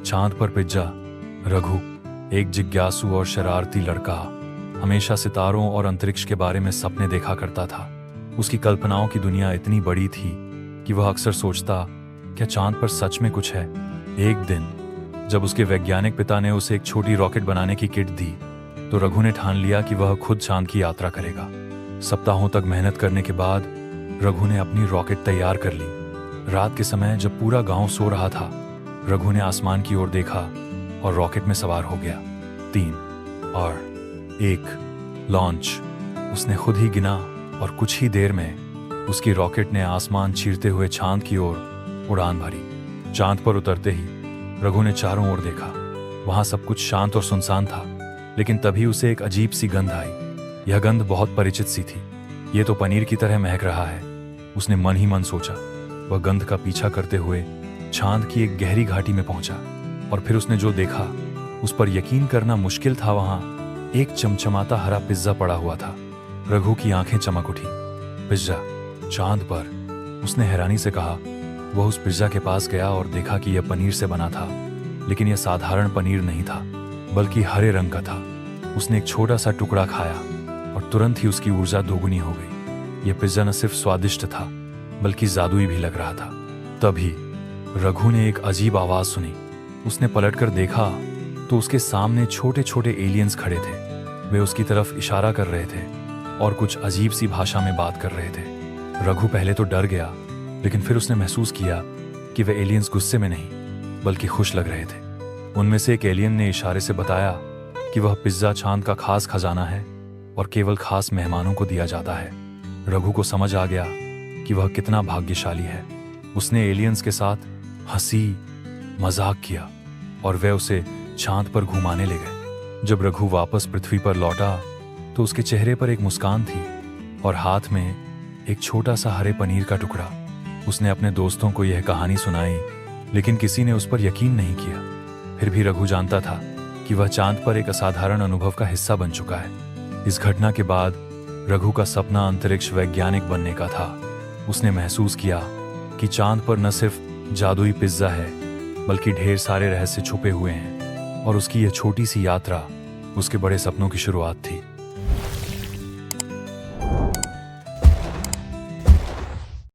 चांद पर पिज्जा। रघु, एक जिज्ञासु और शरारती लड़का, हमेशा सितारों और अंतरिक्ष के बारे में सपने देखा करता था। उसकी कल्पनाओं की दुनिया इतनी बड़ी थी कि वह अक्सर सोचता, क्या चांद पर सच में कुछ है। एक दिन जब उसके वैज्ञानिक पिता ने उसे एक छोटी रॉकेट बनाने की किट दी, तो रघु ने ठान लिया कि वह खुद चांद की यात्रा करेगा। सप्ताहों तक मेहनत करने के बाद रघु ने अपनी रॉकेट तैयार कर ली। रात के समय जब पूरा गांव सो रहा था, रघु ने आसमान की ओर देखा और रॉकेट में सवार हो गया। 3 और 1 लॉन्च। उसने खुद ही गिना और कुछ ही देर में उसकी रॉकेट ने आसमान चीरते हुए चांद की ओर उड़ान भरी। चांद पर उतरते ही रघु ने चारों ओर देखा। वहां सब कुछ शांत और सुनसान था, लेकिन तभी उसे एक अजीब सी गंध आई। यह गंध बहुत परिचित सी थी। ये तो पनीर की तरह महक रहा है, उसने मन ही मन सोचा। वह गंध का पीछा करते हुए चांद की एक गहरी घाटी में पहुंचा और फिर उसने जो देखा उस पर यकीन करना मुश्किल था। वहां एक चमचमाता हरा पिज्जा पड़ा हुआ था। रघु की आंखें चमक उठी। पिज्जा चांद पर, उसने हैरानी से कहा। वह उस पिज्जा के पास गया और देखा कि यह पनीर से बना था, लेकिन यह साधारण पनीर नहीं था, बल्कि हरे रंग का था। उसने एक छोटा सा टुकड़ा खाया और तुरंत ही उसकी ऊर्जा दोगुनी हो गई। यह पिज्जा न सिर्फ स्वादिष्ट था, बल्कि जादुई भी लग रहा था। तभी रघु ने एक अजीब आवाज सुनी। उसने पलटकर देखा तो उसके सामने छोटे छोटे एलियंस खड़े थे। वे उसकी तरफ इशारा कर रहे थे और कुछ अजीब सी भाषा में बात कर रहे थे। रघु पहले तो डर गया, लेकिन फिर उसने महसूस किया कि वे एलियंस गुस्से में नहीं, बल्कि खुश लग रहे थे। उनमें से एक एलियन ने इशारे से बताया कि वह पिज्जा चांद का खास खजाना है और केवल खास मेहमानों को दिया जाता है। रघु को समझ आ गया कि वह कितना भाग्यशाली है। उसने एलियंस के साथ हंसी मजाक किया और वे उसे चांद पर घुमाने ले गए। जब रघु वापस पृथ्वी पर लौटा तो उसके चेहरे पर एक मुस्कान थी और हाथ में एक छोटा सा हरे पनीर का टुकड़ा। उसने अपने दोस्तों को यह कहानी सुनाई, लेकिन किसी ने उस पर यकीन नहीं किया। फिर भी रघु जानता था कि वह चांद पर एक असाधारण अनुभव का हिस्सा बन चुका है। इस घटना के बाद रघु का सपना अंतरिक्ष वैज्ञानिक बनने का था। उसने महसूस किया कि चांद पर न सिर्फ जादुई पिज्जा है, बल्कि ढेर सारे रहस्य छुपे हुए हैं और उसकी यह छोटी सी यात्रा उसके बड़े सपनों की शुरुआत थी।